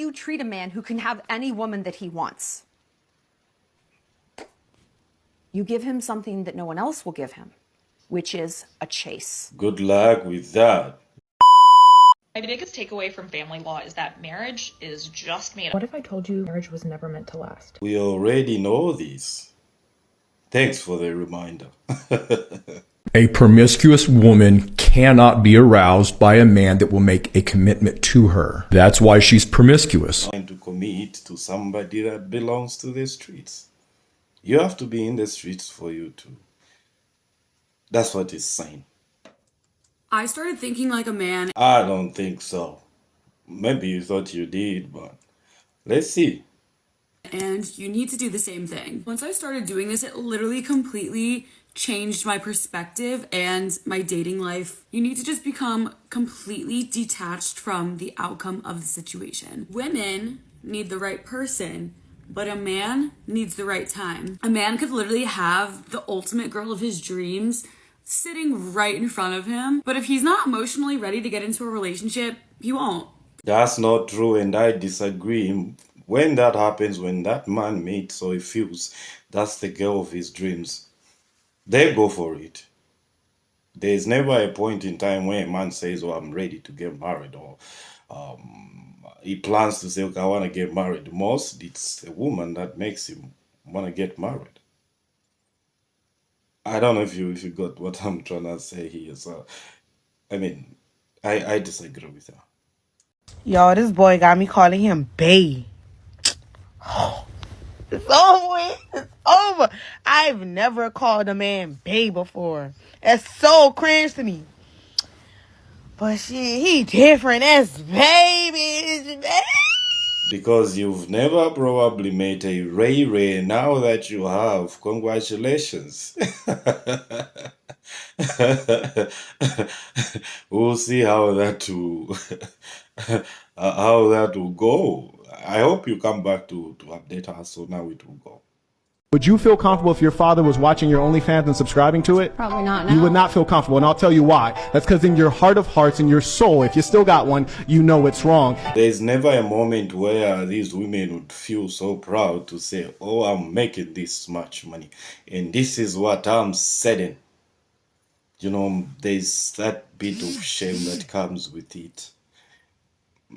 you treat a man who can have any woman that he wants? You give him something that no one else will give him, which is a chase. Good luck with that. My biggest takeaway from family law is that marriage is just made up. What if I told you marriage was never meant to last? We already know this. Thanks for the reminder. A promiscuous woman cannot be aroused by a man that will make a commitment to her. That's why she's promiscuous. Trying to commit to somebody that belongs to the streets. You have to be in the streets for you to. That's what it's saying. I started thinking like a man. I don't think so. Maybe you thought you did, but let's see. And you need to do the same thing. Once I started doing this, it literally completely changed my perspective and my dating life. You need to just become completely detached from the outcome of the situation. Women need the right person, but a man needs the right time. A man could literally have the ultimate girl of his dreams sitting right in front of him, but if he's not emotionally ready to get into a relationship, he won't. That's not true, and I disagree. When that happens, when that man meets or he feels that's the girl of his dreams, they go for it. There's never a point in time where a man says, oh, I'm ready to get married, or he plans to say, okay, I want to get married. Most, it's a woman that makes him want to get married. I don't know if you got what I'm trying to say here. So, I mean, I disagree with her. Yo, this boy got me calling him Bae. It's over. It's over. I've never called a man Bae before. That's so cringe to me. But shit, he different as baby. Because you've never probably met a Ray Ray. Now that you have, congratulations. We'll see how that will go. I hope you come back to update us, so now it will go. Would you feel comfortable if your father was watching your OnlyFans and subscribing to it? Probably not, no. You would not feel comfortable, and I'll tell you why. That's because in your heart of hearts, in your soul, if you still got one, you know it's wrong. There's never a moment where these women would feel so proud to say, oh, I'm making this much money, and this is what I'm selling. You know, there's that bit of shame that comes with it.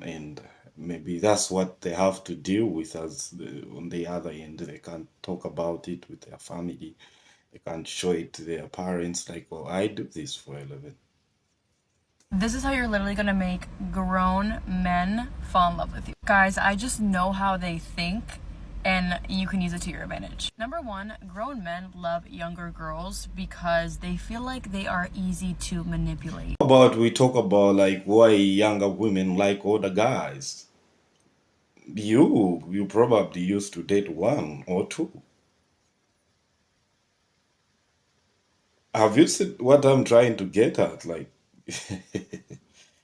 And maybe that's what they have to deal with on the other end. They can't talk about it with their family. They can't show it to their parents like, well, I do this for a living. This is how you're literally gonna make grown men fall in love with you. Guys, I just know how they think, and you can use it to your advantage. Number one, grown men love younger girls because they feel like they are easy to manipulate. But we talk about like why younger women like older guys. You probably used to date one or two. Have you seen what I'm trying to get at? Like,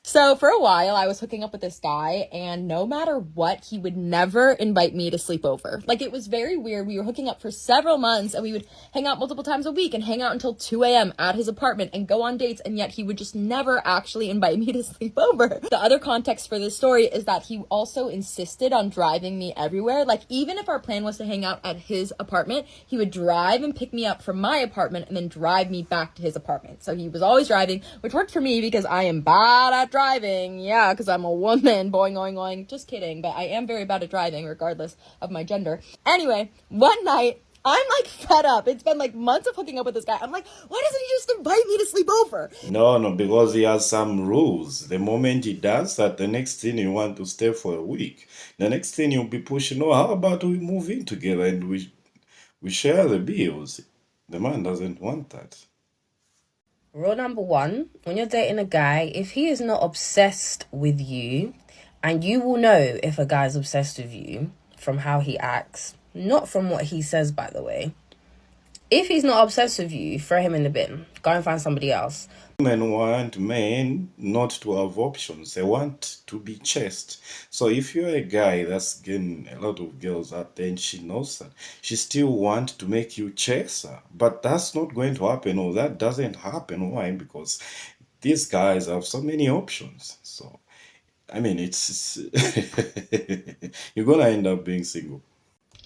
So for a while, I was hooking up with this guy, and no matter what, he would never invite me to sleep over. Like, it was very weird. We were hooking up for several months, and we would hang out multiple times a week and hang out until 2 a.m. at his apartment and go on dates, and yet he would just never actually invite me to sleep over. The other context for this story is that he also insisted on driving me everywhere. Like, even if our plan was to hang out at his apartment, he would drive and pick me up from my apartment and then drive me back to his apartment. So he was always driving, which worked for me because I am bad at driving. Yeah, because I'm a woman. Boing. Just kidding. But I am very bad at driving, regardless of my gender. Anyway, one night, I'm like fed up. It's been like months of hooking up with this guy. I'm like, why doesn't he just invite me to sleep over? no, because he has some rules. The moment he does that, the next thing you want to stay for a week. The next thing you'll be pushing, oh, how about we move in together and we share the bills? The man doesn't want that. Rule number one, when you're dating a guy, if he is not obsessed with you, and you will know if a guy's obsessed with you from how he acts, not from what he says, by the way. If he's not obsessed with you, throw him in the bin. Go and find somebody else. Women want men not to have options. They want to be chased. So if you're a guy that's getting a lot of girls out there and she knows that, she still wants to make you chase her. But that's not going to happen, or that doesn't happen. Why? Because these guys have so many options. So, I mean, it's you're gonna end up being single.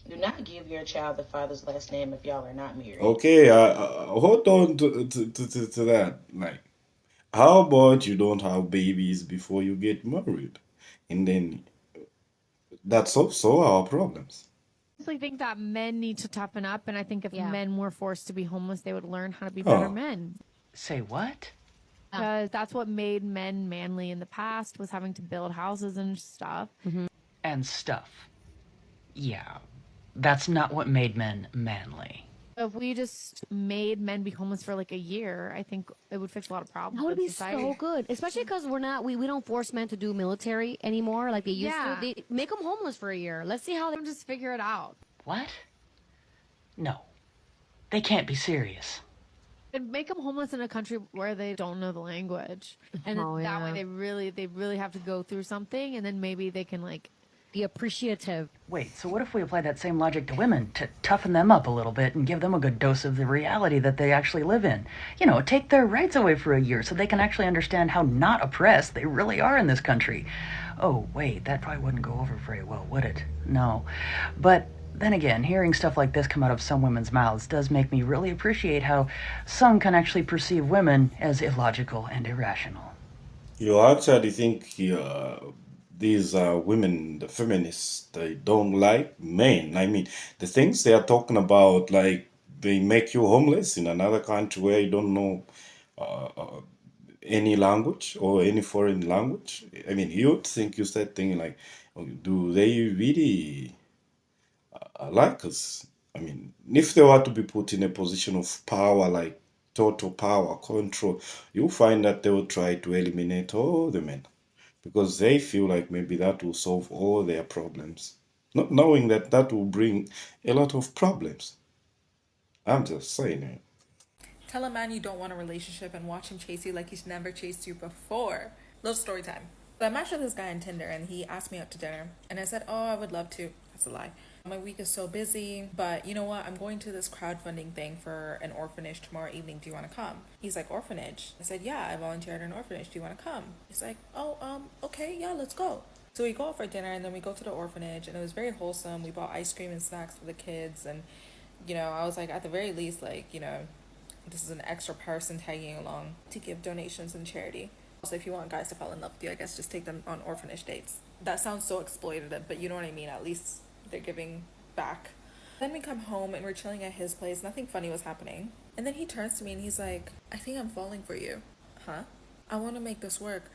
Do not give your child the father's last name if y'all are not married. Okay, hold on to that. Like, how about you don't have babies before you get married? And then that solves all our problems. I think that men need to toughen up, and I think if men were forced to be homeless, they would learn how to be better Oh. men. Say what? Because that's what made men manly in the past, was having to build houses and stuff. And stuff. Yeah, that's not what made men manly. If we just made men be homeless for like a year, I think it would fix a lot of problems. That would in be society. so good, especially because we don't force men to do military anymore like they used to. They make them homeless for a year. Let's see how they just figure it out. What? No. They can't be serious. And make them homeless in a country where they don't know the language, and that way they really have to go through something, and then maybe they can like be appreciative. Wait, so what if we apply that same logic to women to toughen them up a little bit and give them a good dose of the reality that they actually live in? You know, take their rights away for a year so they can actually understand how not oppressed they really are in this country. Oh, wait, that probably wouldn't go over very well, would it? No. But then again, hearing stuff like this come out of some women's mouths does make me really appreciate how some can actually perceive women as illogical and irrational. You actually think these women, the feminists, they don't like men. I mean, the things they are talking about, like they make you homeless in another country where you don't know any language or any foreign language. I mean, you'd think you start thinking like, oh, do they really like us? I mean, if they were to be put in a position of power, like total power, control, you'll find that they will try to eliminate all the men because they feel like maybe that will solve all their problems, not knowing that that will bring a lot of problems. I'm just saying it. Tell a man you don't want a relationship and watch him chase you like he's never chased you before. Little story time. So I matched with this guy on Tinder and he asked me out to dinner. And I said, oh, I would love to. That's a lie. My week is so busy, but you know what? I'm going to this crowdfunding thing for an orphanage tomorrow evening. Do you want to come? He's like, orphanage? I said, yeah, I volunteered at an orphanage. Do you want to come? He's like, oh, okay, yeah, let's go. So we go out for dinner and then we go to the orphanage and it was very wholesome. We bought ice cream and snacks for the kids. And, you know, I was like, at the very least, like, you know, this is an extra person tagging along to give donations and charity. Also, if you want guys to fall in love with you, I guess just take them on orphanage dates. That sounds so exploitative, but you know what I mean? At least they're giving back. Then we come home and we're chilling at his place. Nothing funny was happening. And then he turns to me and he's like, I think I'm falling for you. Huh? I want to make this work.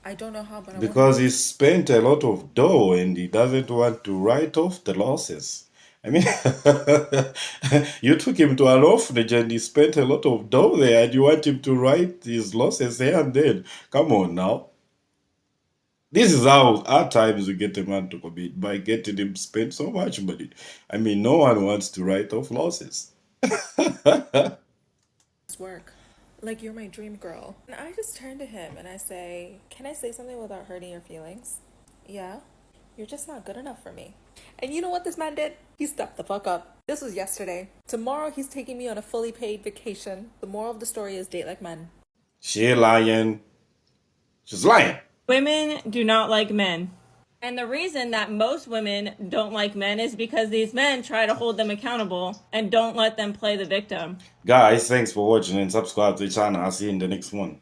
I don't know how, but I Because he spent a lot of dough and he doesn't want to write off the losses. I mean, you took him to an orphanage and he spent a lot of dough there and you want him to write his losses here and then. Come on now. This is how at times we get a man to commit, by getting him spend so much money. I mean, no one wants to write off losses. work. Like, you're my dream girl. And I just turn to him and I say, can I say something without hurting your feelings? Yeah. You're just not good enough for me. And you know what this man did? He stepped the fuck up. This was yesterday. Tomorrow he's taking me on a fully paid vacation. The moral of the story is date like men. She lying. She's lying. Women do not like men. And the reason that most women don't like men is because these men try to hold them accountable and don't let them play the victim. Guys, thanks for watching and subscribe to the channel. I'll see you in the next one.